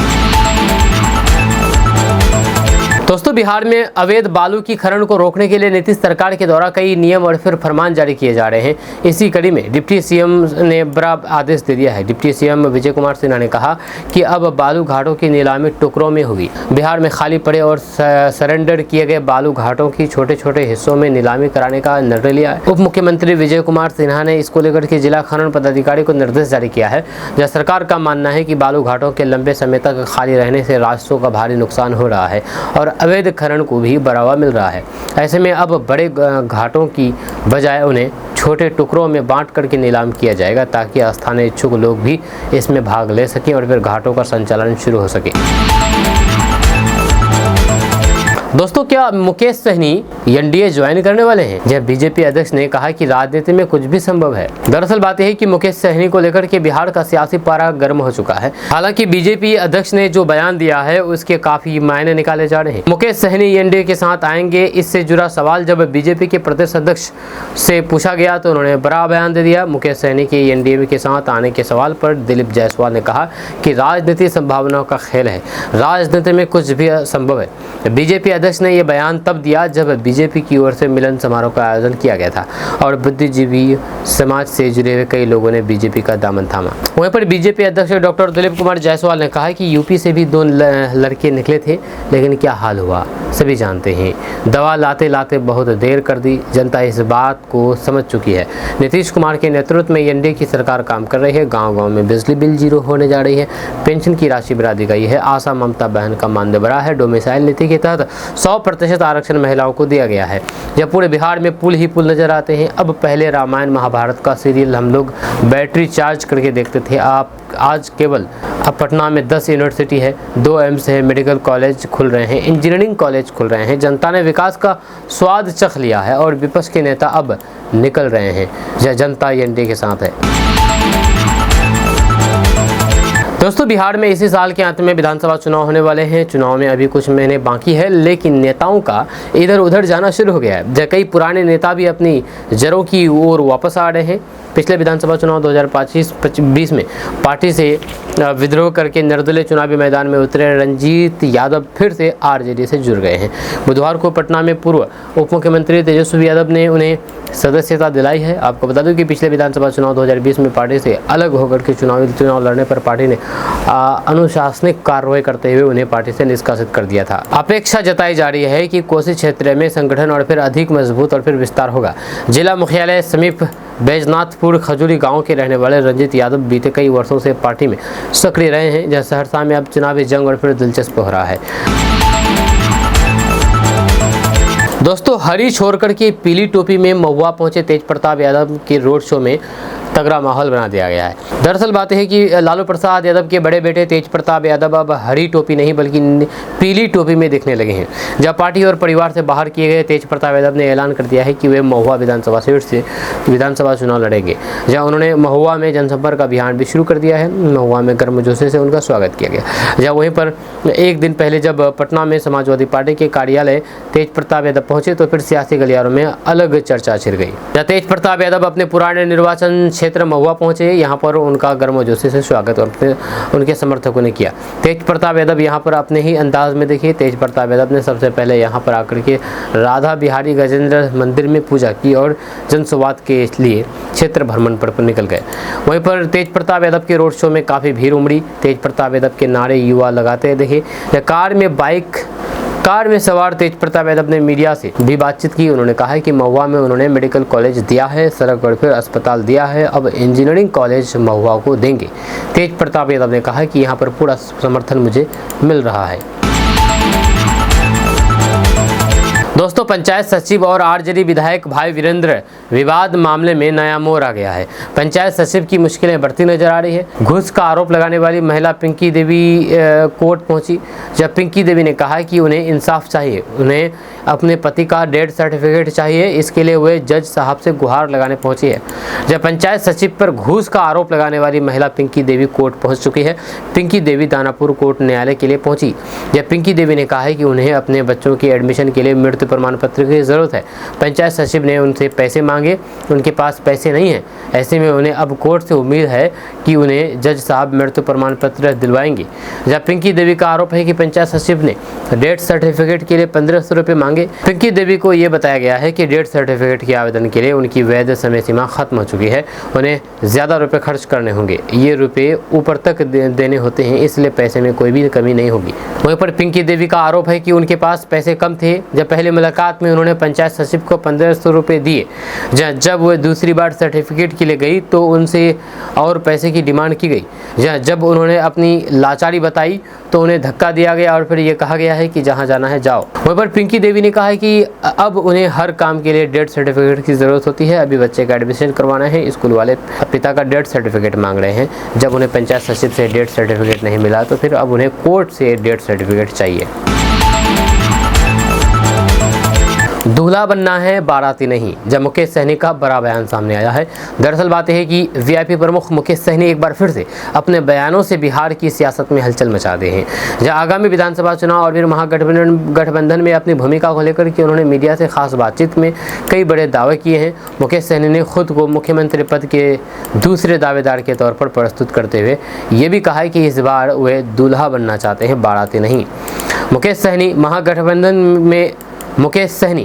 दोस्तों, बिहार में अवैध बालू की खनन को रोकने के लिए नीतीश सरकार के द्वारा कई नियम और फिर फरमान जारी किए जा रहे हैं। इसी कड़ी में डिप्टी सीएम ने बड़ा आदेश दे दिया है। डिप्टी सीएम विजय कुमार सिन्हा ने कहा कि अब बालू घाटों की नीलामी टुकड़ों में होगी। बिहार में खाली पड़े और सरेंडर किए गए बालू घाटों की छोटे छोटे हिस्सों में नीलामी कराने का निर्णय लिया है। उप मुख्यमंत्री विजय कुमार सिन्हा ने इसको लेकर के जिला खनन पदाधिकारी को निर्देश जारी किया है। जहाँ सरकार का मानना है कि बालू घाटों के लंबे समय तक खाली रहने से रास्तों का भारी नुकसान हो रहा है और अवैध खनन को भी बढ़ावा मिल रहा है। ऐसे में अब बड़े घाटों की बजाय उन्हें छोटे टुकड़ों में बांट करके नीलाम किया जाएगा ताकि स्थानीय इच्छुक लोग भी इसमें भाग ले सकें और फिर घाटों का संचालन शुरू हो सके। दोस्तों, क्या मुकेश सहनी एनडीए ज्वाइन करने वाले हैं? जब बीजेपी अध्यक्ष ने कहा कि राजनीति में कुछ भी संभव है। दरअसल बात यह है कि मुकेश सहनी को लेकर के बिहार का सियासी पारा गर्म हो चुका है। हालांकि बीजेपी अध्यक्ष ने जो बयान दिया है उसके काफी मायने निकाले जा रहे हैं। मुकेश सहनी एनडीए के साथ आएंगे, इससे जुड़ा सवाल जब बीजेपी के प्रदेश अध्यक्ष से पूछा गया तो उन्होंने बड़ा बयान दे दिया। मुकेश सहनी के एनडीए के साथ आने के सवाल पर दिलीप जायसवाल ने कहा कि राजनीति संभावनाओं का खेल है, राजनीति में कुछ भी संभव है। बीजेपी अध्यक्ष ने यह बयान तब दिया जब बीजेपी की ओर से मिलन समारोह का आयोजन किया गया था और बुद्धिजीवी समाज से जुड़े हुए कई लोगों ने बीजेपी का दामन थामा। वहीं पर बीजेपी अध्यक्ष डॉक्टर दिलीप कुमार जायसवाल ने कहा कि यूपी से भी 2 लड़के निकले थे, लेकिन क्या हाल हुआ सभी जानते हैं। दवा लाते लाते बहुत देर कर दी, जनता इस बात को समझ चुकी है। नीतीश कुमार के नेतृत्व में एनडीए की सरकार काम कर रही है। गाँव-गाँव में बिजली बिल 0 होने जा रही है, पेंशन की राशि बढ़ा दी गई है, आशा ममता बहन का मानदेय बढ़ा है, डोमिसाइल नीति के तहत 100% आरक्षण महिलाओं को दिया गया है। जब पूरे बिहार में पुल ही पुल नजर आते हैं। अब पहले रामायण महाभारत का सीरियल हम लोग बैटरी चार्ज करके देखते थे, आज केवल अब पटना में 10 यूनिवर्सिटी है, 2 एम्स है, मेडिकल कॉलेज खुल रहे हैं, इंजीनियरिंग कॉलेज खुल रहे हैं। जनता ने विकास का स्वाद चख लिया है और विपक्ष के नेता अब निकल रहे हैं। जनता एनडीए के साथ है। दोस्तों, बिहार में इसी साल के अंत में विधानसभा चुनाव होने वाले हैं। चुनाव में अभी कुछ महीने बाकी है, लेकिन नेताओं का इधर उधर जाना शुरू हो गया है। कई पुराने नेता भी अपनी जड़ों की ओर वापस आ रहे हैं। पिछले विधानसभा चुनाव 2025 में पार्टी से विद्रोह करके निर्दलीय चुनावी मैदान में उतरे रंजीत यादव फिर से आरजेडी से जुड़ गए हैं। बुधवार को पटना में पूर्व उप मुख्यमंत्री तेजस्वी यादव ने उन्हें सदस्यता दिलाई है। आपको बता दूं कि पिछले विधानसभा चुनाव 2020 में पार्टी से अलग होकर के चुनाव लड़ने पर पार्टी ने अनुशासनिक कार्रवाई करते हुए उन्हें पार्टी से निष्कासित कर दिया था। अपेक्षा जताई जा रही है कि कोसी क्षेत्र में संगठन और फिर अधिक मजबूत और फिर विस्तार होगा। जिला मुख्यालय समीप बैजनाथपुर खजूरी गांव के रहने वाले रंजीत यादव बीते कई वर्षों से पार्टी में सक्रिय रहे हैं। जहां सहरसा में अब चुनावी जंग और फिर दिलचस्प हो रहा है। दोस्तों, हरी छोड़कर के पीली टोपी में महुआ पहुंचे तेज प्रताप यादव के रोड शो में तगड़ा माहौल बना दिया गया है। दरअसल बात है कि लालू प्रसाद यादव के बड़े बेटे तेज प्रताप यादव अब हरी टोपी नहीं बल्कि पीली टोपी में दिखने लगे हैं। जब पार्टी और परिवार से बाहर किए गए तेज प्रताप यादव ने ऐलान कर दिया है कि वे महुआ विधानसभा सीट से विधानसभा चुनाव लड़ेंगे। जहां उन्होंने महुआ में जनसंपर्क अभियान भी शुरू कर दिया है। महुआ में गर्मजोशी से उनका स्वागत किया गया। जहाँ वहीं पर एक दिन पहले जब पटना में समाजवादी पार्टी के कार्यालय तेज प्रताप यादव पहुंचे तो फिर सियासी गलियारों में अलग चर्चा छिड़ गई। जहाँ तेज प्रताप यादव अपने पुराने निर्वाचन क्षेत्र महुआ पहुंचे, यहाँ पर उनका गर्मजोशी से स्वागत उनके समर्थकों ने किया। तेज प्रताप यादव यहाँ पर अपने ही अंदाज में देखिए। तेज प्रताप यादव ने सबसे पहले यहाँ पर आकर के राधा बिहारी गजेंद्र मंदिर में पूजा की और जनसंवाद के लिए क्षेत्र भ्रमण पर निकल गए। वहीं पर तेज प्रताप यादव के रोड शो में काफ़ी भीड़ उमड़ी। तेज प्रताप यादव के नारे युवा लगाते दिखे। कार में सवार तेज प्रताप यादव ने मीडिया से भी बातचीत की। उन्होंने कहा कि महुआ में उन्होंने मेडिकल कॉलेज दिया है, सड़क और फिर अस्पताल दिया है, अब इंजीनियरिंग कॉलेज महुआ को देंगे। तेज प्रताप यादव ने कहा कि यहाँ पर पूरा समर्थन मुझे मिल रहा है। दोस्तों, पंचायत सचिव और आरजेडी विधायक भाई वीरेंद्र विवाद मामले में नया मोड़ आ गया है। पंचायत सचिव की मुश्किलें बढ़ती नजर आ रही है। घूस का आरोप लगाने वाली महिला पिंकी देवी कोर्ट पहुंची। जब पिंकी देवी ने कहा कि उन्हें इंसाफ चाहिए, उन्हें अपने पति का डेथ सर्टिफिकेट चाहिए, इसके लिए वे जज साहब से गुहार लगाने पहुंची है। जब पंचायत सचिव पर घूस का आरोप लगाने वाली महिला पिंकी देवी कोर्ट पहुंच चुकी है। पिंकी देवी दानापुर कोर्ट न्यायालय के लिए पहुंची। जब पिंकी देवी ने कहा है कि उन्हें अपने बच्चों के एडमिशन के लिए मृत्यु मृत्यु प्रमाण पत्र की ज़रूरत है। पंचायत सचिव ने उनसे पैसे मांगे, उनके पास पैसे नहीं हैं। ऐसे में उन्हें अब कोर्ट से उम्मीद है कि उन्हें जज साहब मृत्यु प्रमाण पत्र दिलवाएंगे। जहाँ पिंकी देवी का आरोप है कि पंचायत सचिव ने डेथ सर्टिफिकेट के लिए 1500 रुपये मांगे। पिंकी देवी को ये बताया गया है कि डेथ सर्टिफिकेट के आवेदन के लिए उनकी वैध समय सीमा खत्म हो चुकी है, उन्हें ज़्यादा रुपये खर्च करने होंगे। ये रुपये ऊपर तक देने होते हैं, इसलिए पैसे में कोई भी कमी नहीं होगी। वहीं पर पिंकी देवी का आरोप है कि उनके पास पैसे कम थे। जब पहले मुलाकात में उन्होंने पंचायत सचिव को 1500 रुपये दिए, जब वह दूसरी बार सर्टिफिकेट के लिए गई तो उनसे और पैसे की डिमांड की गई। जब उन्होंने अपनी लाचारी बताई तो उन्हें धक्का दिया गया और फिर ये कहा गया है कि जहाँ जाना है जाओ। वहीं पर पिंकी देवी ने कहा है कि अब उन्हें हर काम के लिए डेथ सर्टिफिकेट की ज़रूरत होती है। अभी बच्चे का एडमिशन करवाना है, स्कूल वाले पिता का डेथ सर्टिफिकेट मांग रहे हैं। जब उन्हें पंचायत सचिव से डेथ सर्टिफिकेट नहीं मिला तो फिर अब उन्हें कोर्ट से डेथ सर्टिफिकेट चाहिए। दूल्हा बनना है, बाराती नहीं। जब मुकेश सहनी का बड़ा बयान सामने आया है। दरअसल बात यह है कि वीआईपी प्रमुख मुकेश सहनी एक बार फिर से अपने बयानों से बिहार की सियासत में हलचल मचा दे हैं। जहां आगामी विधानसभा चुनाव और फिर महागठबंधन में अपनी भूमिका को लेकर के उन्होंने मीडिया से खास बातचीत में कई बड़े दावे किए हैं। मुकेश सहनी ने खुद को मुख्यमंत्री पद के दूसरे दावेदार के तौर पर प्रस्तुत करते हुए ये भी कहा है कि इस बार वे दूल्हा बनना चाहते हैं, बाराती नहीं। मुकेश सहनी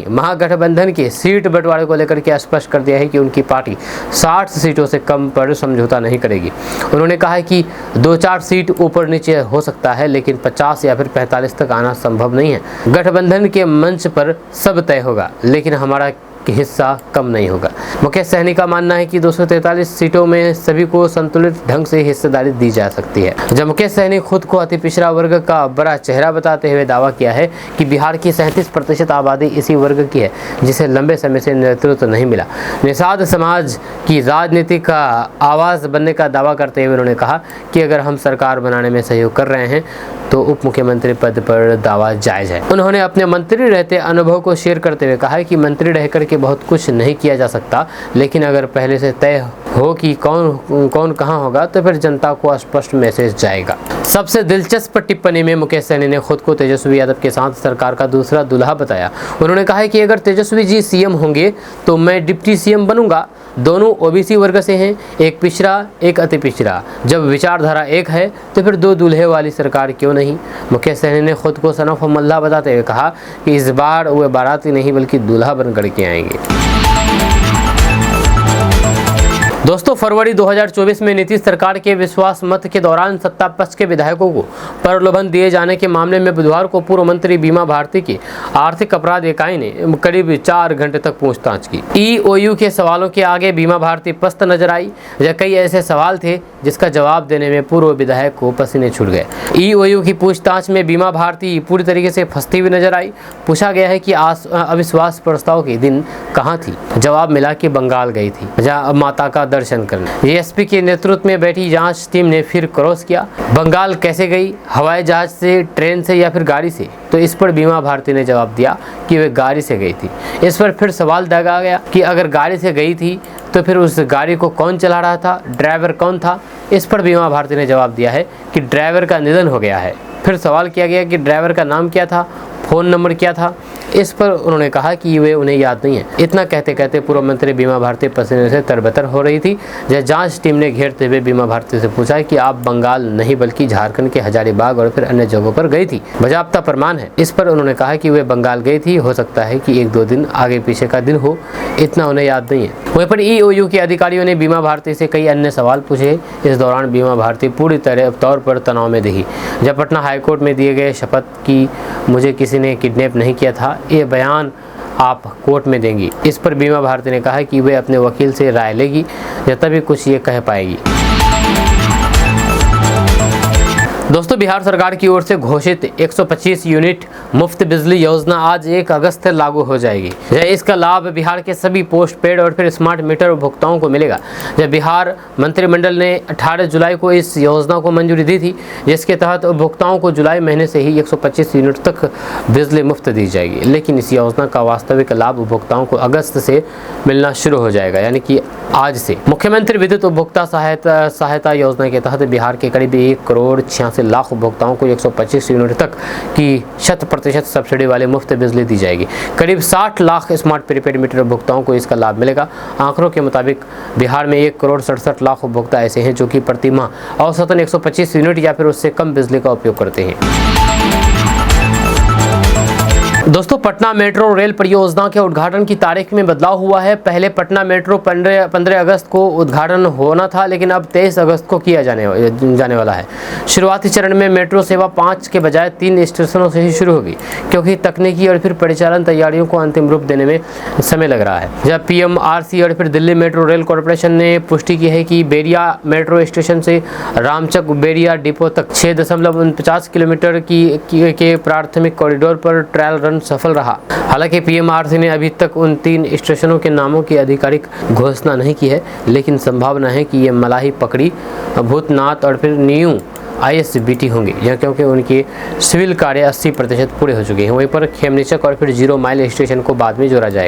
महागठबंधन के सीट बंटवारे को लेकर के स्पष्ट कर दिया है कि उनकी पार्टी 60 सीटों से कम पर समझौता नहीं करेगी। उन्होंने कहा है कि 2-4 सीट ऊपर नीचे हो सकता है, लेकिन 50 या फिर 45 तक आना संभव नहीं है। गठबंधन के मंच पर सब तय होगा, लेकिन हमारा हिस्सा कम नहीं होगा। मुकेश सहनी का मानना है कि 243 सीटों में सभी को संतुलित ढंग से हिस्सेदारी दी जा सकती है। जब मुकेश सहनी खुद को अति पिछड़ा वर्ग का बड़ा चेहरा बताते हुए दावा किया है कि बिहार की 37% आबादी इसी वर्ग की है, जिसे लंबे समय से नेतृत्व नहीं मिला। निषाद समाज की राजनीति का आवाज़ बनने का दावा करते हुए उन्होंने कहा कि अगर हम सरकार बनाने में सहयोग कर रहे हैं तो उप मुख्यमंत्री पद पर दावा जायज़ है। उन्होंने अपने मंत्री रहते अनुभव को शेयर करते हुए कहा कि मंत्री रह करके बहुत कुछ नहीं किया जा सकता, लेकिन अगर पहले से तय हो कि कौन कहां होगा तो फिर जनता को स्पष्ट मैसेज जाएगा। सबसे दिलचस्प टिप्पणी में मुकेश सहनी ने खुद को तेजस्वी यादव के साथ सरकार का दूसरा दूल्हा बताया। उन्होंने कहा है कि अगर तेजस्वी जी सीएम होंगे तो मैं डिप्टी सीएम बनूंगा। दोनों ओबीसी वर्ग से हैं, एक पिछड़ा एक अति पिछड़ा। जब विचारधारा एक है तो फिर 2 दूल्हे वाली सरकार क्यों नहीं। मुकेश सहनी ने खुद को सन ऑफ मल्लाह बताते हुए कहा कि इस बार वे बाराती नहीं बल्कि दूल्हा बन करके आएंगे। दोस्तों, फरवरी 2024 में नीतीश सरकार के विश्वास मत के दौरान सत्ता पक्ष के विधायकों को प्रलोभन दिए जाने के मामले में बुधवार को पूर्व मंत्री बीमा भारती की आर्थिक अपराध इकाई ने करीब 4 घंटे तक पूछताछ की। ईओयू के सवालों के आगे बीमा भारती पस्त नजर आई। यह कई ऐसे सवाल थे जिसका जवाब देने में पूर्व विधायक को पसीने छूट गए। ईओयू की पूछताछ में बीमा भारती पूरी तरीके से फंसती हुई नजर आई। पूछा गया है कि अविश्वास प्रस्ताव के दिन कहाँ थी। जवाब मिला कि बंगाल गई थी, जहाँ माता का दर्शन करने। एएसपी के नेतृत्व में बैठी जांच टीम ने फिर क्रॉस किया। बंगाल कैसे गई, हवाई जहाज से, ट्रेन से या फिर गाड़ी से? तो इस पर बीमा भारती ने जवाब दिया कि वे गाड़ी से गई थी। इस पर फिर सवाल दागा गया कि अगर गाड़ी से गई थी तो फिर उस गाड़ी को कौन चला रहा था, ड्राइवर कौन था? इस पर बीमा भारती ने जवाब दिया है कि ड्राइवर का निधन हो गया है। फिर सवाल किया गया कि ड्राइवर का नाम क्या था, फ़ोन नंबर क्या था? इस पर उन्होंने कहा कि वे उन्हें याद नहीं है। इतना कहते कहते पूर्व मंत्री बीमा भारती पसीने से तरबतर हो रही थी। जब जांच टीम ने घेरते हुए बीमा भारती से पूछा कि आप बंगाल नहीं बल्कि झारखंड के हजारीबाग और फिर अन्य जगहों पर गई थी, बाकायदा प्रमाण है? इस पर उन्होंने कहा कि वे बंगाल गई थी, हो सकता है कि 1-2 दिन आगे पीछे का दिन हो, इतना उन्हें याद नहीं है। वहीं पर ईओयू के अधिकारियों ने बीमा भारती से कई अन्य सवाल पूछे। इस दौरान बीमा भारती पूरी तौर पर तनाव में दिखी। जब पटना हाईकोर्ट में दिए गए शपथ की मुझे किसी ने किडनैप नहीं किया था, ये बयान आप कोर्ट में देंगी। इस पर बीमा भारती ने कहा कि वे अपने वकील से राय लेगी, जब तभी कुछ ये कह पाएगी। दोस्तों, बिहार सरकार की ओर से घोषित 125 यूनिट मुफ्त बिजली योजना आज 1 अगस्त से लागू हो जाएगी। इसका लाभ बिहार के सभी पोस्ट पेड और फिर स्मार्ट मीटर उपभोक्ताओं को मिलेगा। जब बिहार मंत्रिमंडल ने 18 जुलाई को इस योजना को मंजूरी दी थी, जिसके तहत उपभोक्ताओं को जुलाई महीने से ही 125 यूनिट तक बिजली मुफ्त दी जाएगी। लेकिन इस योजना का वास्तविक लाभ उपभोक्ताओं को अगस्त से मिलना शुरू हो जाएगा, यानी कि आज से। मुख्यमंत्री विद्युत उपभोक्ता सहायता योजना के तहत बिहार के करीब 1,86,00,000 उपभोक्ताओं को 125 यूनिट तक की 100% सब्सिडी वाले मुफ्त बिजली दी जाएगी। करीब 60 लाख स्मार्ट प्रीपेड मीटर उपभोक्ताओं को इसका लाभ मिलेगा। आंकड़ों के मुताबिक बिहार में 1,67,00,000 उपभोक्ता ऐसे हैं जो कि प्रति माह औसतन 125 यूनिट या फिर उससे कम बिजली का उपयोग करते हैं। दोस्तों, पटना मेट्रो रेल परियोजना के उद्घाटन की तारीख में बदलाव हुआ है। पहले पटना मेट्रो 15 अगस्त को उद्घाटन होना था, लेकिन अब 23 अगस्त को किया जाने वाला है। शुरुआती चरण में मेट्रो सेवा 5 के बजाय 3 स्टेशनों से ही शुरू होगी, क्योंकि तकनीकी और फिर परिचालन तैयारियों को अंतिम रूप देने में समय लग रहा है। जब PMRC और फिर दिल्ली मेट्रो रेल कॉरपोरेशन ने पुष्टि की है कि बेरिया मेट्रो स्टेशन से रामचक बेरिया डिपो तक 6.49 किलोमीटर के प्राथमिक कॉरिडोर पर ट्रायल रन सफल रहा। हालांकि PMRC ने अभी तक उन 3 स्टेशनों के नामों की आधिकारिक घोषणा नहीं की है, लेकिन संभावना है कि ये मलाही पकड़ी, भूतनाथ और फिर न्यू ISBT होंगे, यह क्योंकि उनके सिविल कार्य 80% पूरे हो चुके हैं। वहीं पर खेमनीचक और फिर 0 माइल स्टेशन को बाद में जोड़ा जाएगा।